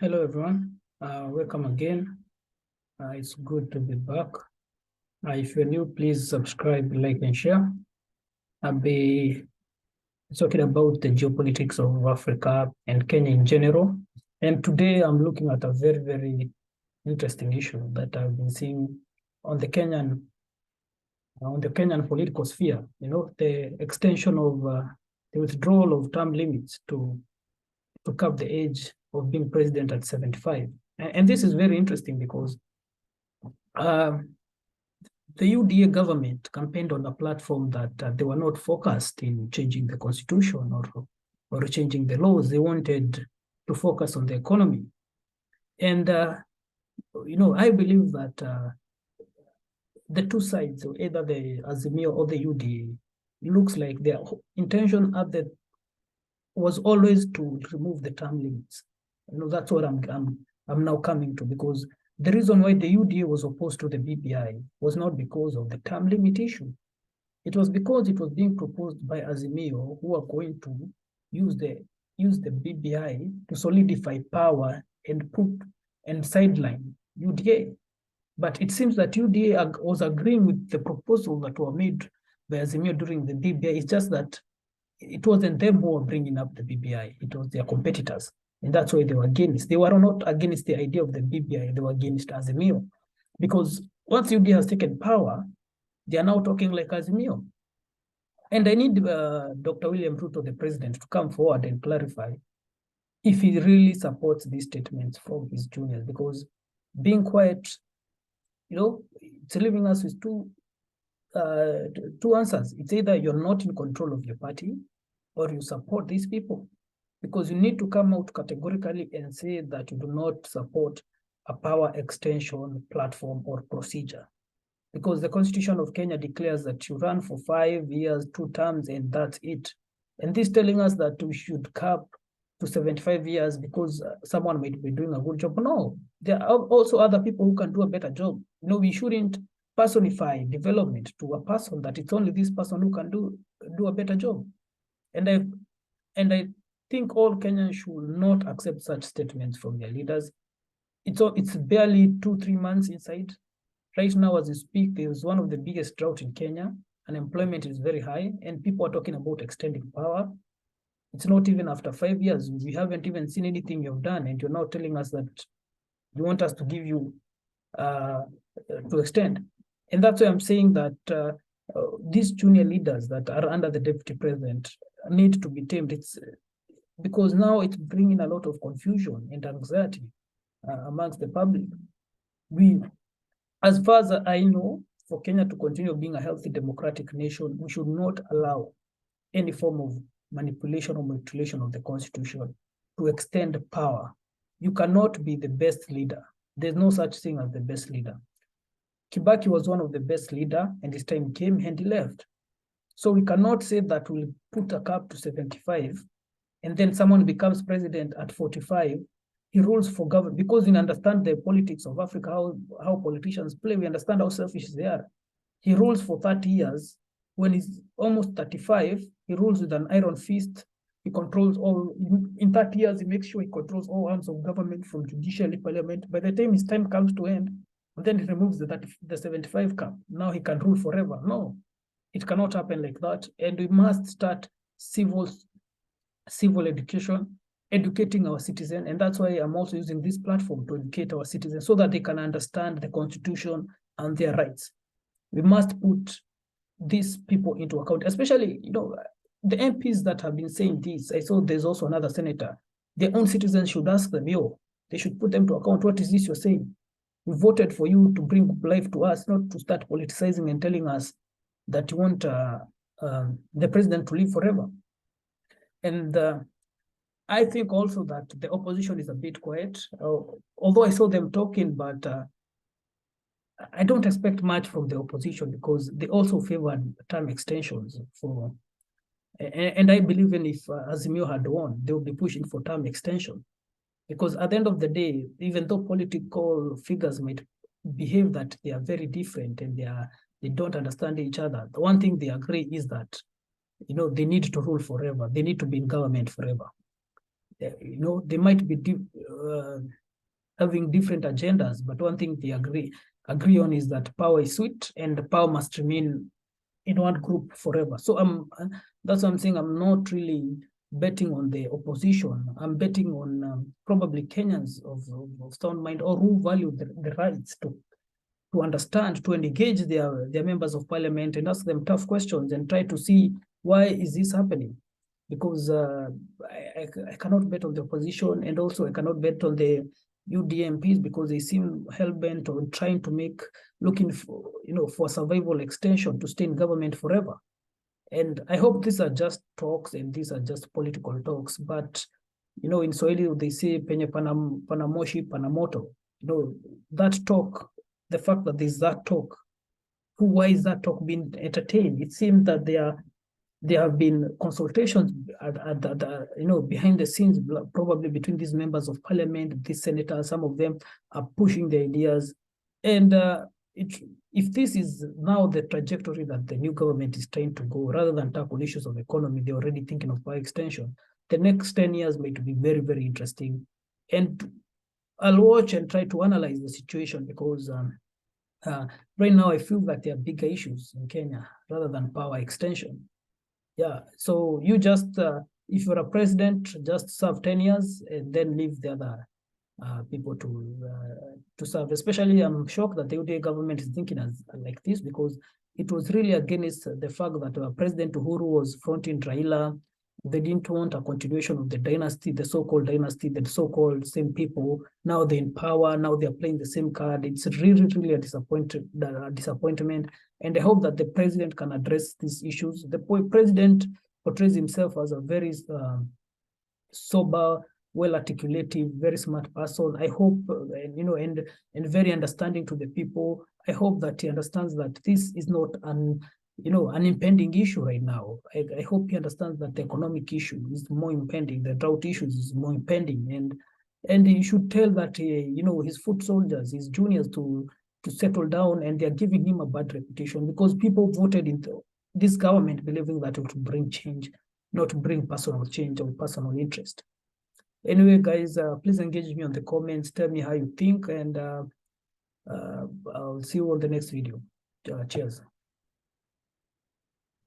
Hello, everyone. Welcome again. It's good to be back. If you're new, please subscribe, like, and share. I'll be talking about the geopolitics of Africa and Kenya in general. And today I'm looking at a very, very interesting issue that I've been seeing on the Kenyan political sphere. The extension of the withdrawal of term limits to cap the age of being president at 75. And this is very interesting because the UDA government campaigned on a platform that they were not focused in changing the constitution or changing the laws. They wanted to focus on the economy. And, I believe that the two sides, so either the Azimio or the UDA, looks like their intention was always to remove the term limits. That's what I'm now coming to, because the reason why the UDA was opposed to the BBI was not because of the term limit issue. It was because it was being proposed by Azimio, who are going to use the BBI to solidify power and sideline UDA. But it seems that UDA was agreeing with the proposal that were made by Azimio during the BBI. It's just that it wasn't them who were bringing up the BBI. It was their competitors. And that's why they were against. They were not against the idea of the BBI. They were against Azimio. Because once UDA has taken power, they are now talking like Azimio. And I need Dr. William Ruto, the president, to come forward and clarify if he really supports these statements from his juniors. Because being quiet, it's leaving us with two answers. It's either you're not in control of your party or you support these people, because you need to come out categorically and say that you do not support a power extension platform or procedure, because the Constitution of Kenya declares that you run for 5 years, 2 terms, and that's it. And this telling us that we should cap to 75 years because someone might be doing a good job. No, there are also other people who can do a better job. We shouldn't personify development to a person that it's only this person who can do a better job. And I think all Kenyans should not accept such statements from their leaders. It's barely 2-3 months inside. Right now, as we speak, there is one of the biggest drought in Kenya. Unemployment is very high, and people are talking about extending power. It's not even after 5 years. We haven't even seen anything you've done, and you're now telling us that you want us to give you to extend. And that's why I'm saying that these junior leaders that are under the deputy president need to be tamed. It's because now it's bringing a lot of confusion and anxiety amongst the public. As far as I know, for Kenya to continue being a healthy democratic nation, we should not allow any form of manipulation or mutilation of the constitution to extend power. You cannot be the best leader. There's no such thing as the best leader. Kibaki was one of the best leaders, and his time came and he left. So we cannot say that we'll put a cap to 75 and then someone becomes president at 45. He rules for government, because we understand the politics of Africa, how politicians play. We understand how selfish they are. He rules for 30 years. When he's almost 35, he rules with an iron fist. He controls all, in 30 years, he makes sure he controls all arms of government, from judiciary, parliament. By the time his time comes to end, and then he removes the 75 cap. Now he can rule forever. No, it cannot happen like that. And we must start civil education, educating our citizens. And that's why I'm also using this platform to educate our citizens so that they can understand the Constitution and their rights. We must put these people into account, especially, the MPs that have been saying this. I saw there's also another senator. Their own citizens should ask them, they should put them to account. What is this you're saying? We voted for you to bring life to us, not to start politicizing and telling us that you want the president to live forever. And I think also that the opposition is a bit quiet, although I saw them talking, but I don't expect much from the opposition, because they also favored term extensions and I believe if Azimio had won, they would be pushing for term extension. Because at the end of the day, even though political figures might behave that they are very different and they don't understand each other, the one thing they agree is that they need to rule forever. They need to be in government forever. they might be having different agendas, but one thing they agree on is that power is sweet and the power must remain in one group forever. So that's what I'm saying. I'm not really betting on the opposition. I'm betting on probably Kenyans of sound mind, or who value the rights to understand, to engage their members of parliament and ask them tough questions and try to see why is this happening. Because I cannot bet on the opposition, and also I cannot bet on the UDA MPs because they seem hell-bent on trying to looking for survival extension to stay in government forever. And I hope these are just talks and these are just political talks. But, in Swahili, they say, penye panamoshi panamoto. That talk, the fact that there's that talk, why is that talk being entertained? It seems that there have been consultations behind the scenes, probably between these members of parliament, these senators. Some of them are pushing the ideas. And if this is now the trajectory that the new government is trying to go, rather than tackle issues of economy, they're already thinking of power extension. The next 10 years might be very, very interesting. And I'll watch and try to analyze the situation because right now I feel that there are bigger issues in Kenya rather than power extension. Yeah, so you just, if you're a president, just serve 10 years and then leave the other people to serve. Especially, I'm shocked that the UDA government is thinking like this, because it was really against the fact that President Uhuru was fronting Raila. They didn't want a continuation of the dynasty, the so-called dynasty, the so-called same people. Now they're in power. Now they're playing the same card. It's really, really a disappointment. And I hope that the president can address these issues. The president portrays himself as a very sober, well-articulated, very smart person. I hope, and very understanding to the people. I hope that he understands that this is not an impending issue right now. I hope he understands that the economic issue is more impending, the drought issues is more impending, and he should tell that his foot soldiers, his juniors, to settle down, and they're giving him a bad reputation because people voted into this government believing that it would bring change, not bring personal change or personal interest. Anyway, guys, please engage me on the comments. Tell me how you think, and I'll see you on the next video. Cheers.